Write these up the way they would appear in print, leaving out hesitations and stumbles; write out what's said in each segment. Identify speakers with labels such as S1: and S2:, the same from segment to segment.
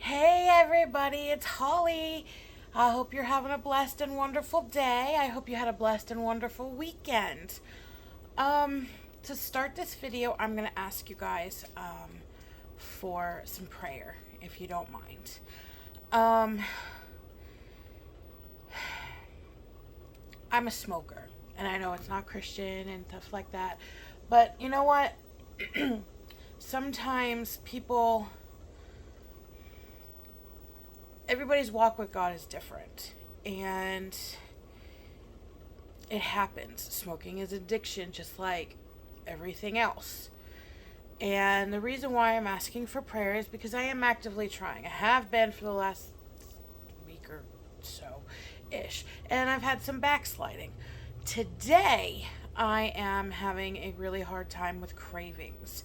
S1: Hey everybody, it's Holly. I hope you're having a blessed and wonderful day. I hope you had a blessed and wonderful weekend. Um, to start this video, I'm going to ask you guys for some prayer, if you don't mind. Um, I'm a smoker, and I know it's not Christian and stuff like that, but you know what? Sometimes everybody's walk with God is different, and it happens. Smoking is addiction, just like everything else. And the reason why I'm asking for prayer is because I am actively trying. I have been for the last week or so ish. And I've had some backsliding. Today, I am having a really hard time with cravings.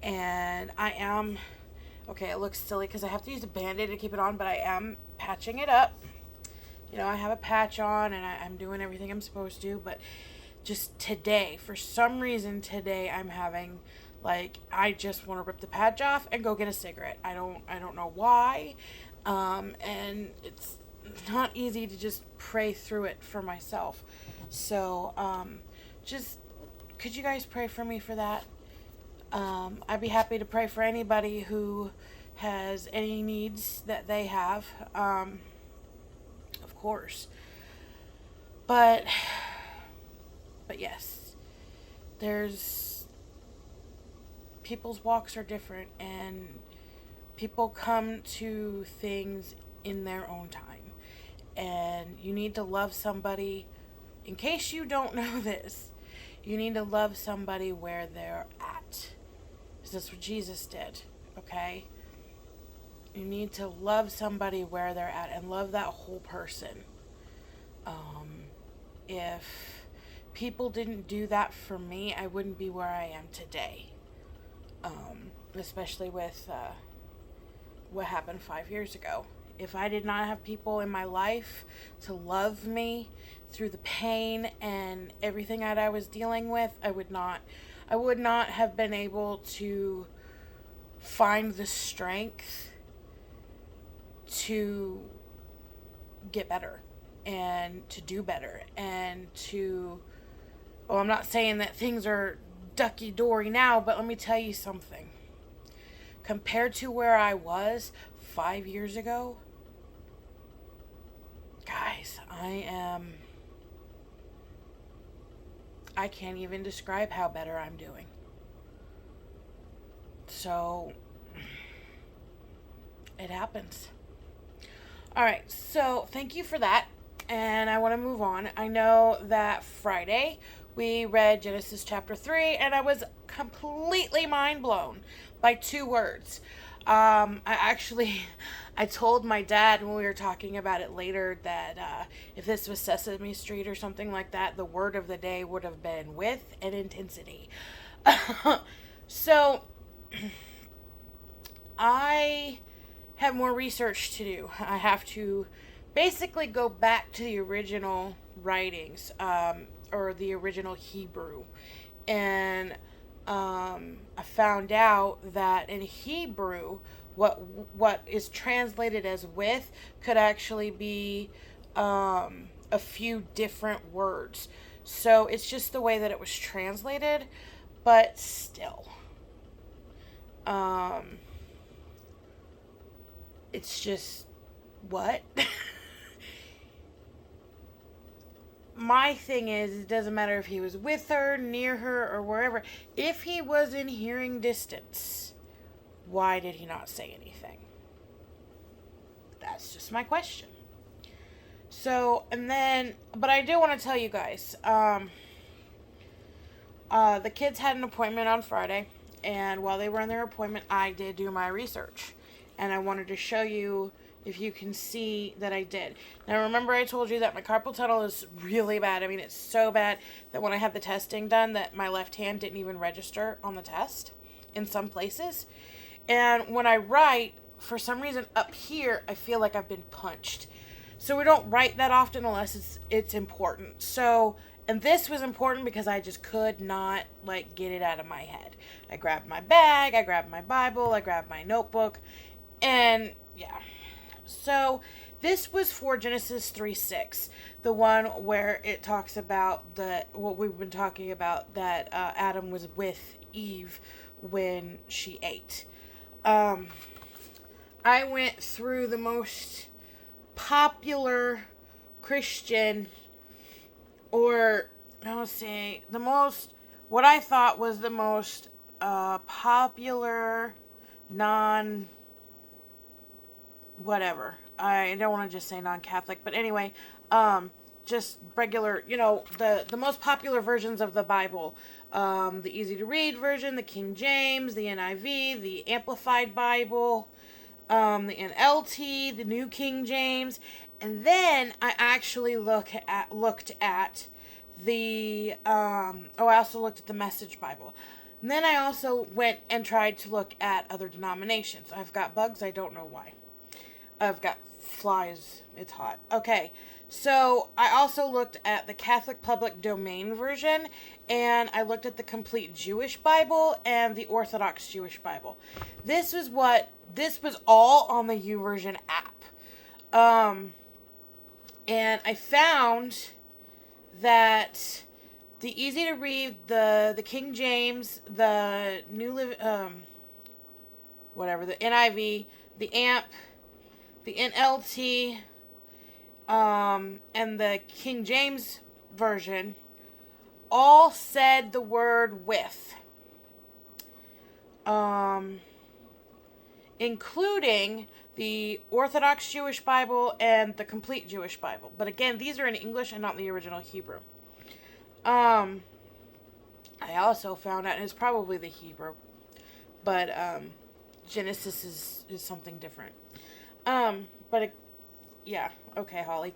S1: And I am, okay, it looks silly because I have to use a band aid to keep it on, but I am patching it up. You know, I have a patch on and I'm doing everything I'm supposed to, but just today, for some reason today, I'm having like I just want to rip the patch off and go get a cigarette. I don't know why. And it's not easy to just pray through it for myself. So, just could you guys pray for me for that? I'd be happy to pray for anybody who has any needs that they have. Of course. But yes, there's people's walks are different, and people come to things in their own time. And you need to love somebody. In case you don't know this, you need to love somebody where they're at. Because that's what Jesus did, okay? You need to love somebody where they're at and love that whole person. If people didn't do that for me, I wouldn't be where I am today. Especially with what happened 5 years ago. If I did not have people in my life to love me through the pain and everything that I was dealing with, I would not have been able to find the strength to get better and to do better and to, well, I'm not saying that things are ducky dory now, but let me tell you something. Compared to where I was 5 years ago, guys, I can't even describe how better I'm doing. So, it happens. Alright, so thank you for that. And I want to move on. I know that Friday we read Genesis chapter 3, and I was completely mind blown by two words. I told my dad when we were talking about it later that if this was Sesame Street or something like that, the word of the day would have been width and intensity. So, I have more research to do. I have to basically go back to the original writings, or the original Hebrew. And I found out that in Hebrew, what is translated as with could actually be a few different words. So it's just the way that it was translated, but still. It's just what? My thing is, it doesn't matter if he was with her, near her, or wherever. If he was in hearing distance, why did he not say anything? That's just my question. So, and then, but I do want to tell you guys, the kids had an appointment on Friday, and while they were in their appointment, I did do my research. And I wanted to show you if you can see that I did. Now, remember I told you that my carpal tunnel is really bad. I mean, it's so bad that when I had the testing done, that my left hand didn't even register on the test in some places. And when I write, for some reason up here, I feel like I've been punched. So we don't write that often unless it's important. So, and this was important because I just could not, like, get it out of my head. I grabbed my bag, I grabbed my Bible, I grabbed my notebook, and yeah. So this was for Genesis 3:6, the one where it talks about what we've been talking about, that Adam was with Eve when she ate. Um, I went through the most popular Christian, or I'll say the most, what I thought was the most popular non whatever. I don't want to just say non-Catholic, but anyway, just regular, the most popular versions of the Bible, the easy to read version, the King James, the NIV, the Amplified Bible, the NLT, the New King James, and then I actually looked at the I also looked at the Message Bible. And then I also went and tried to look at other denominations. I've got bugs, I don't know why. I've got flies, it's hot. Okay, so I also looked at the Catholic Public Domain version, and I looked at the Complete Jewish Bible and the Orthodox Jewish Bible. This was all on the YouVersion app. And I found that the easy to read, the King James, the the NIV, the AMP, the NLT, and the King James version all said the word with. Including the Orthodox Jewish Bible and the Complete Jewish Bible. But again, these are in English and not the original Hebrew. I also found out, and it's probably the Hebrew, but Genesis is something different. Yeah, okay, Holly.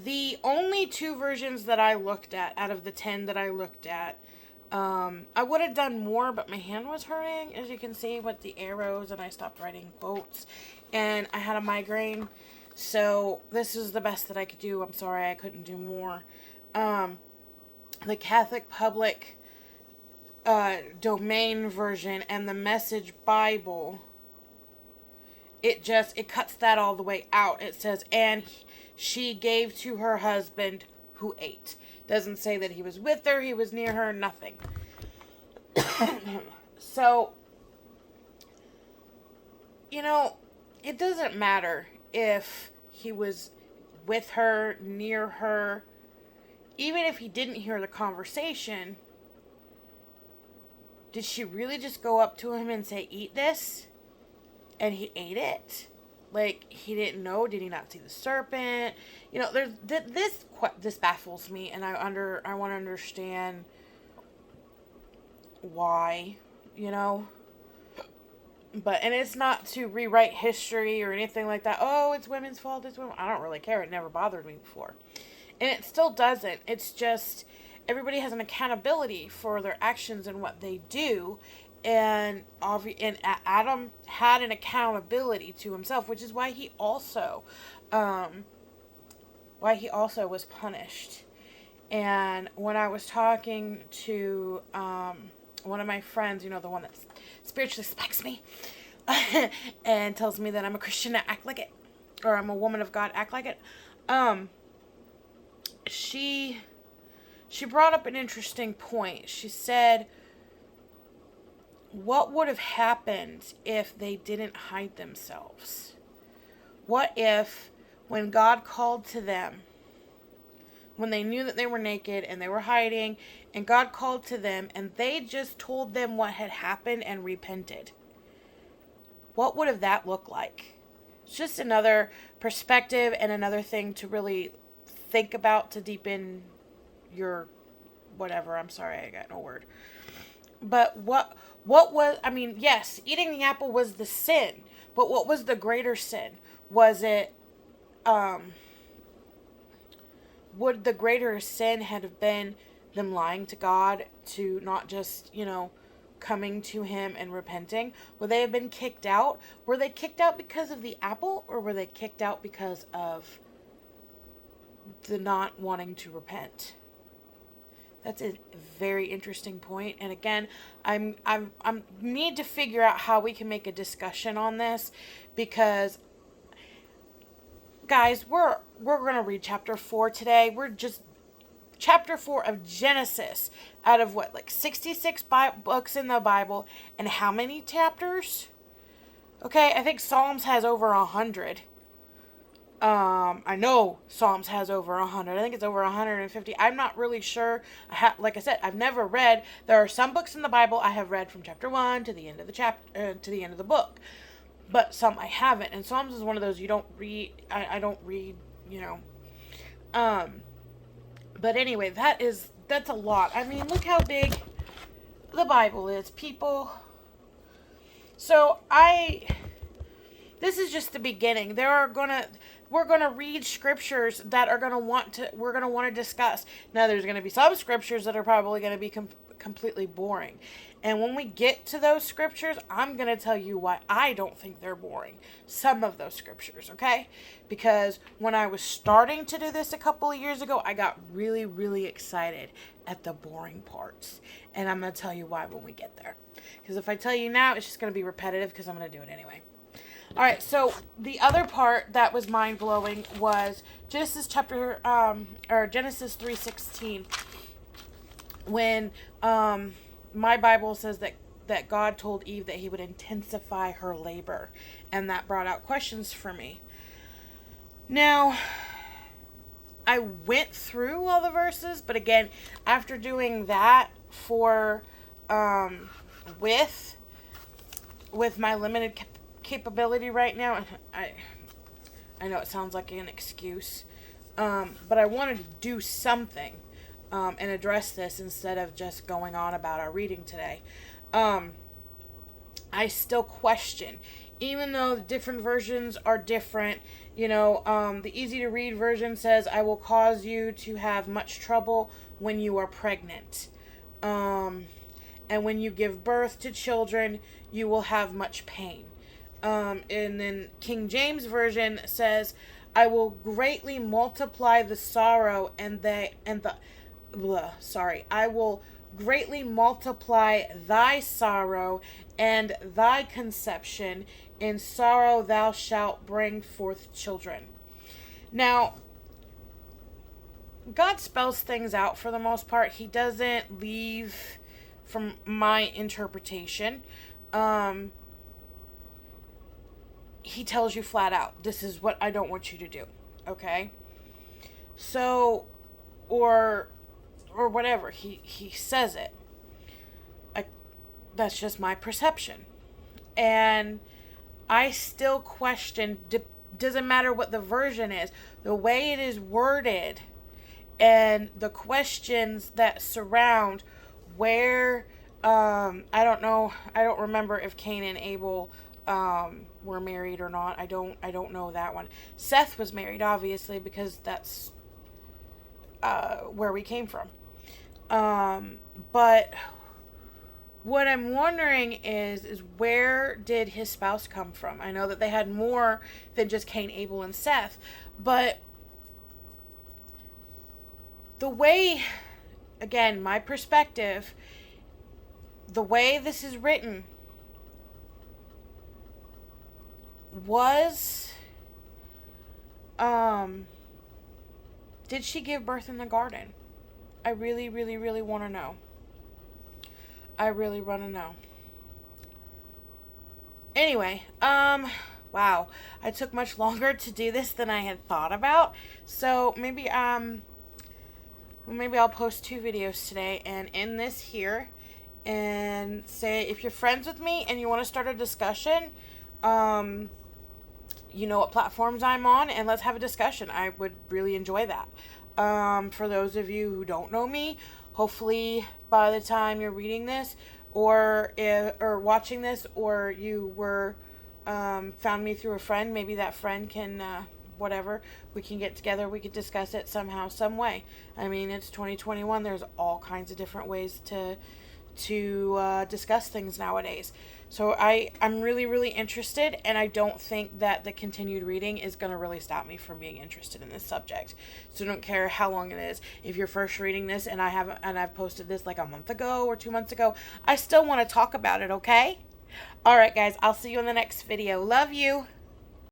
S1: The only two versions that I looked at out of the 10 that I looked at, I would have done more, but my hand was hurting, as you can see, with the arrows, and I stopped writing quotes, and I had a migraine, so this is the best that I could do. I'm sorry I couldn't do more. The Catholic Public Domain version and the Message Bible, it cuts that all the way out. It says, and she gave to her husband who ate. Doesn't say that he was with her, he was near her, nothing. So, it doesn't matter if he was with her, near her, even if he didn't hear the conversation. Did she really just go up to him and say, eat this? And he ate it? Like, he didn't know? Did he not see the serpent? This baffles me, and I want to understand why, But, and it's not to rewrite history or anything like that. Oh, it's women's fault, I don't really care. It never bothered me before. And it still doesn't. It's just, everybody has an accountability for their actions and what they do. And Adam had an accountability to himself, which is why he also was punished. And when I was talking to one of my friends, the one that spiritually spikes me, and tells me that I'm a Christian, I act like it, or I'm a woman of God, act like it. She brought up an interesting point. She said, what would have happened if they didn't hide themselves? What if, when God called to them, when they knew that they were naked and they were hiding, and God called to them and they just told them what had happened and repented? What would have that looked like? It's just another perspective and another thing to really think about, to deepen your whatever. I'm sorry, I got no word. But what was, yes, eating the apple was the sin, but what was the greater sin? Was it, would the greater sin have been them lying to God, to not just, coming to him and repenting? Would they have been kicked out? Were they kicked out because of the apple, or were they kicked out because of the not wanting to repent? That's a very interesting point. And again, I'm need to figure out how we can make a discussion on this, because guys, we're going to read chapter 4 today. We're just chapter 4 of Genesis, out of what, like 66 books in the Bible, and how many chapters? Okay, I think Psalms has over 100. I know Psalms has over 100. I think it's over 150. I'm not really sure. Like I said, I've never read. There are some books in the Bible I have read from chapter 1 to the end of the chapter, to the end of the book, but some I haven't. And Psalms is one of those you don't read. I don't read. But anyway, that's a lot. I mean, look how big the Bible is, people. So this is just the beginning. We're gonna read scriptures that we're gonna want to discuss. Now, there's gonna be some scriptures that are probably gonna be completely boring, and when we get to those scriptures, I'm gonna tell you why I don't think they're boring. Some of those scriptures, okay? Because when I was starting to do this a couple of years ago, I got really, really excited at the boring parts, and I'm gonna tell you why when we get there. Because if I tell you now, it's just gonna be repetitive, because I'm gonna do it anyway. All right, so the other part that was mind-blowing was Genesis 3:16, when my Bible says that God told Eve that he would intensify her labor, and that brought out questions for me. Now, I went through all the verses, but again, after doing that for with my limited capability right now, I know it sounds like an excuse, but I wanted to do something and address this instead of just going on about our reading today. I still question, even though the different versions are different. The easy to read version says, "I will cause you to have much trouble when you are pregnant. And when you give birth to children, you will have much pain." And then King James Version says, "I will greatly multiply the sorrow I will greatly multiply thy sorrow and thy conception. In sorrow thou shalt bring forth children." Now, God spells things out for the most part. He doesn't leave, from my interpretation. He tells you flat out, this is what I don't want you to do. Okay? So, or whatever. He says it. That's just my perception. And I still question, doesn't matter what the version is, the way it is worded and the questions that surround where, I don't know, I don't remember if Cain and Abel were married or not. I don't know that one. Seth was married, obviously, because that's where we came from. But what I'm wondering is where did his spouse come from? I know that they had more than just Cain, Abel, and Seth, but the way, again, my perspective, the way this is written was, did she give birth in the garden? I really, really, really want to know. I really want to know. Anyway, wow. I took much longer to do this than I had thought about. So maybe I'll post 2 videos today and end this here and say, if you're friends with me and you want to start a discussion, you know what platforms I'm on, and let's have a discussion. I would really enjoy that. For those of you who don't know me, hopefully by the time you're reading this or watching this, or you were found me through a friend, maybe that friend can whatever, we can get together, we could discuss it somehow, some way. I mean, it's 2021. There's all kinds of different ways to to discuss things nowadays. So I'm really, really interested, and I don't think that the continued reading is going to really stop me from being interested in this subject. So I don't care how long it is. If you're first reading this and I've posted this like a month ago or 2 months ago, I still want to talk about it, okay? All right, guys, I'll see you in the next video. Love you.